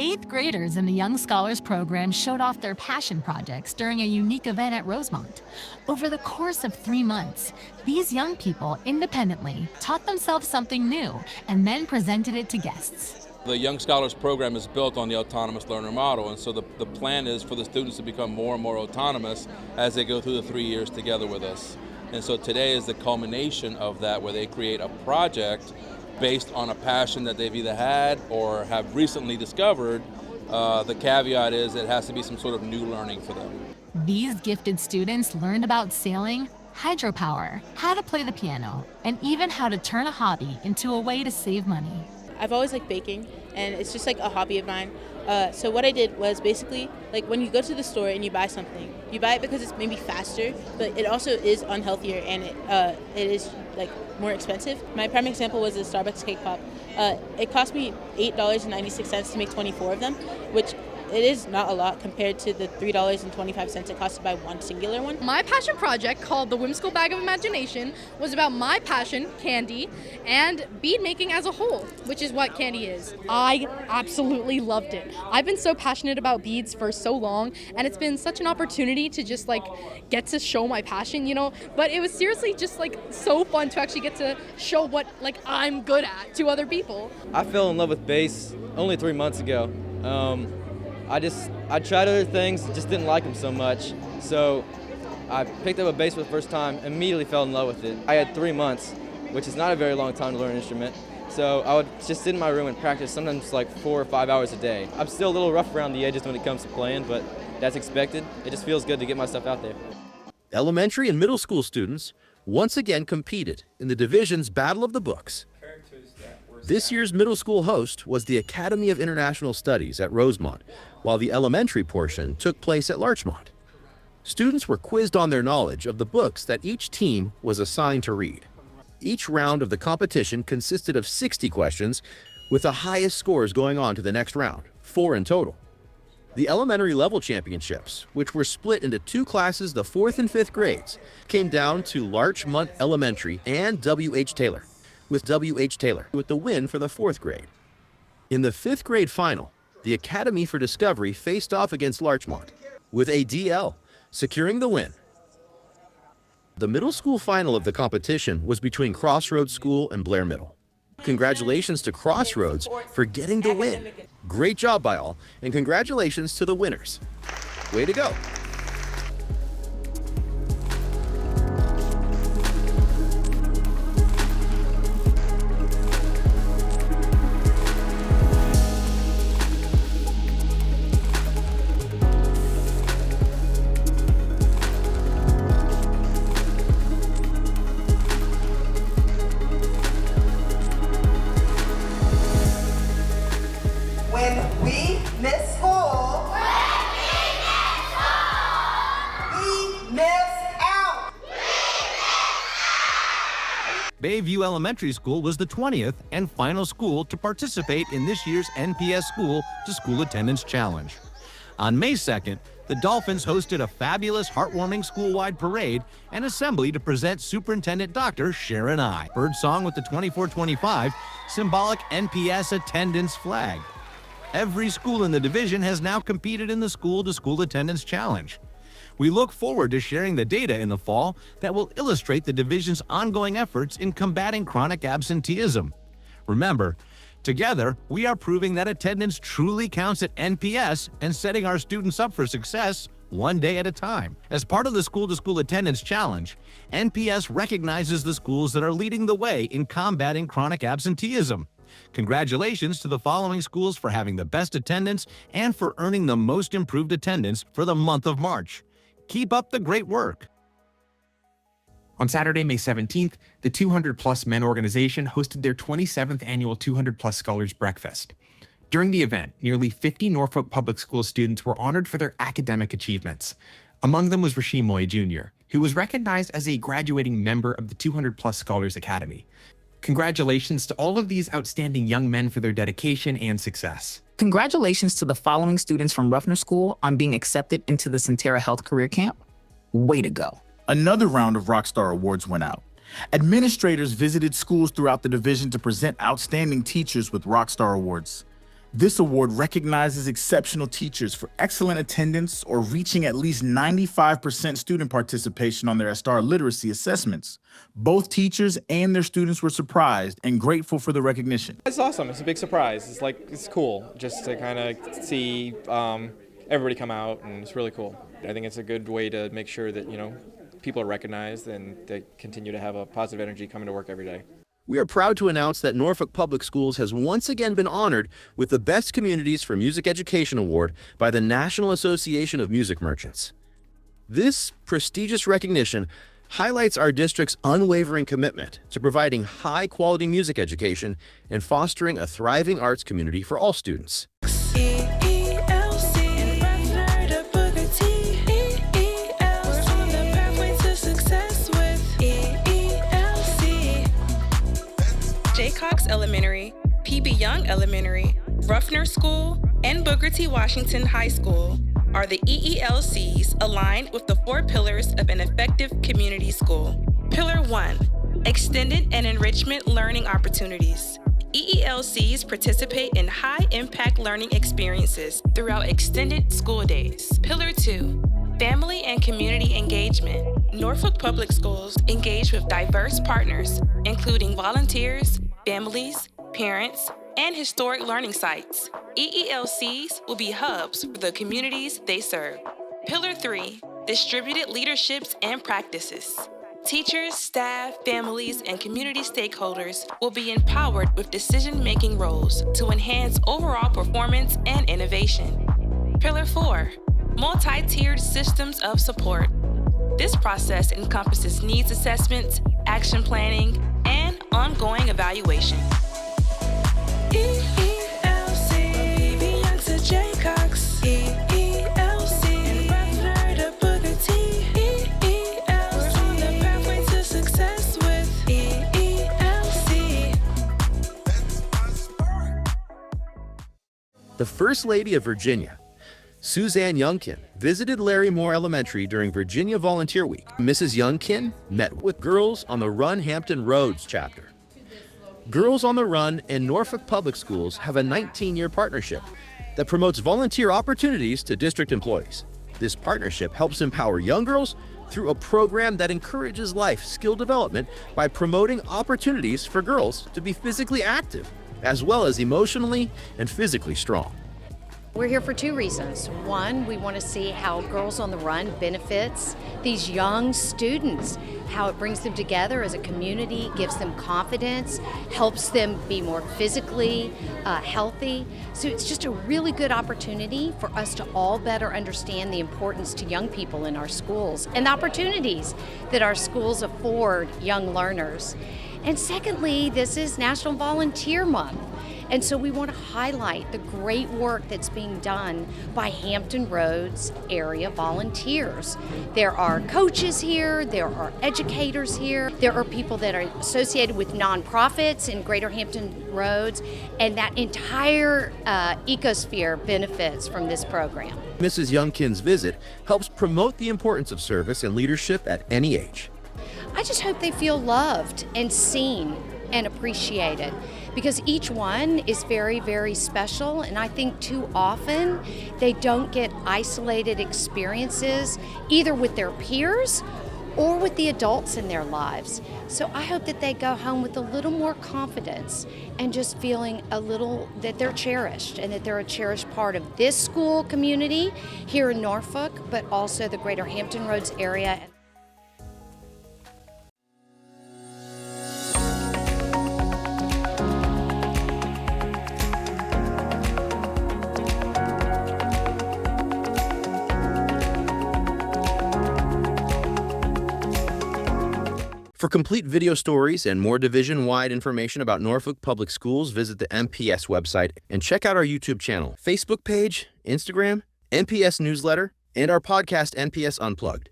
Eighth graders in the Young Scholars Program showed off their passion projects during a unique event at Rosemont. Over the course of 3 months, these young people independently taught themselves something new and then presented it to guests. The Young Scholars Program is built on the autonomous learner model, and so the plan is for the students to become more and more autonomous as they go through the 3 years together with us. And so today is the culmination of that, where they create a project based on a passion that they've either had or have recently discovered. The caveat is it has to be some sort of new learning for them. These gifted students learned about sailing, hydropower, how to play the piano, and even how to turn a hobby into a way to save money. I've always liked baking, and it's just like a hobby of mine. So what I did was basically, like, when you go to the store and you buy something, you buy it because it's maybe faster, but it also is unhealthier, and it is like more expensive. My prime example was the Starbucks cake pop. It cost me $8.96 to make 24 of them, which it is not a lot compared to the $3.25 it cost to buy one singular one. My passion project, called the Whimsical Bag of Imagination, was about my passion, candy, and bead making as a whole, which is what candy is. I absolutely loved it. I've been so passionate about beads for so long, and it's been such an opportunity to just get to show my passion, but it was seriously just so fun to actually get to show what I'm good at to other people. I fell in love with bass only 3 months ago. I tried other things, just didn't like them so much. So I picked up a bass for the first time, immediately fell in love with it. I had 3 months, which is not a very long time to learn an instrument. So I would just sit in my room and practice sometimes 4 or 5 hours a day. I'm still a little rough around the edges when it comes to playing, but that's expected. It just feels good to get my stuff out there. Elementary and middle school students once again competed in the division's Battle of the Books. This year's middle school host was the Academy of International Studies at Rosemont, while the elementary portion took place at Larchmont. Students were quizzed on their knowledge of the books that each team was assigned to read. Each round of the competition consisted of 60 questions, with the highest scores going on to the next round, 4 in total. The elementary level championships, which were split into 2 classes, the 4th and 5th grades, came down to Larchmont Elementary and W.H. Taylor, with W.H. Taylor with the win for the 4th grade. In the 5th grade final, the Academy for Discovery faced off against Larchmont, with ADL securing the win. The middle school final of the competition was between Crossroads School and Blair Middle. Congratulations to Crossroads for getting the win. Great job by all, and congratulations to the winners. Way to go. When we miss school, we miss out. Bayview Elementary School was the 20th and final school to participate in this year's NPS School to School Attendance Challenge. On May 2nd, the Dolphins hosted a fabulous, heartwarming school-wide parade and assembly to present Superintendent Dr. Sharon I. Birdsong with the 24-25 symbolic NPS attendance flag. Every school in the division has now competed in the School to School Attendance Challenge. We look forward to sharing the data in the fall that will illustrate the division's ongoing efforts in combating chronic absenteeism. Remember, together, we are proving that attendance truly counts at NPS and setting our students up for success one day at a time. As part of the School to School Attendance Challenge, NPS recognizes the schools that are leading the way in combating chronic absenteeism. Congratulations to the following schools for having the best attendance and for earning the most improved attendance for the month of March. Keep up the great work. On Saturday, May 17th, the 200+ Men organization hosted their 27th annual 200+ Scholars Breakfast. During the event, nearly 50 Norfolk Public School students were honored for their academic achievements. Among them was Rasheem Moy Jr., who was recognized as a graduating member of the 200+ Scholars Academy. Congratulations to all of these outstanding young men for their dedication and success. Congratulations to the following students from Ruffner School on being accepted into the Centera Health Career Camp. Way to go. Another round of Rockstar Awards went out. Administrators visited schools throughout the division to present outstanding teachers with Rockstar Awards. This award recognizes exceptional teachers for excellent attendance or reaching at least 95% student participation on their STAR literacy assessments. Both teachers and their students were surprised and grateful for the recognition. It's awesome. It's a big surprise. It's cool just to kind of see everybody come out, and it's really cool. I think it's a good way to make sure that, people are recognized and they continue to have a positive energy coming to work every day. We are proud to announce that Norfolk Public Schools has once again been honored with the Best Communities for Music Education Award by the National Association of Music Merchants. This prestigious recognition highlights our district's unwavering commitment to providing high-quality music education and fostering a thriving arts community for all students. Cox Elementary, P.B. Young Elementary, Ruffner School, and Booker T. Washington High School are the EELCs aligned with the 4 pillars of an effective community school. Pillar 1, Extended and Enrichment Learning Opportunities. EELCs participate in high-impact learning experiences throughout extended school days. Pillar 2, Family and Community Engagement. Norfolk Public Schools engage with diverse partners, including volunteers, families, parents, and historic learning sites. EELCs will be hubs for the communities they serve. Pillar 3, Distributed Leaderships and Practices. Teachers, staff, families, and community stakeholders will be empowered with decision-making roles to enhance overall performance and innovation. Pillar 4, Multi-tiered Systems of Support. This process encompasses needs assessments, action planning, and ongoing evaluation. EELC, beyond to J. Cox. EELC, and Ruffner to Booker T. EELC, we're on the pathway to success with EELC. The First Lady of Virginia, Suzanne Youngkin, visited Larry Moore Elementary during Virginia Volunteer Week. Mrs. Youngkin met with Girls on the Run Hampton Roads chapter. Girls on the Run and Norfolk Public Schools have a 19-year partnership that promotes volunteer opportunities to district employees. This partnership helps empower young girls through a program that encourages life skill development by promoting opportunities for girls to be physically active, as well as emotionally and physically strong. We're here for 2 reasons. One, we want to see how Girls on the Run benefits these young students, how it brings them together as a community, gives them confidence, helps them be more physically healthy. So it's just a really good opportunity for us to all better understand the importance to young people in our schools and the opportunities that our schools afford young learners. And secondly, this is National Volunteer Month. And so we want to highlight the great work that's being done by Hampton Roads area volunteers. There are coaches here, there are educators here, there are people that are associated with nonprofits in Greater Hampton Roads, and that entire ecosphere benefits from this program. Mrs. Youngkin's visit helps promote the importance of service and leadership at any age. I just hope they feel loved and seen and appreciated, because each one is very, very special, and I think too often they don't get isolated experiences either with their peers or with the adults in their lives. So I hope that they go home with a little more confidence and just feeling a little that they're cherished and that they're a cherished part of this school community here in Norfolk, but also the Greater Hampton Roads area. For complete video stories and more division-wide information about Norfolk Public Schools, visit the NPS website and check out our YouTube channel, Facebook page, Instagram, NPS newsletter, and our podcast, NPS Unplugged.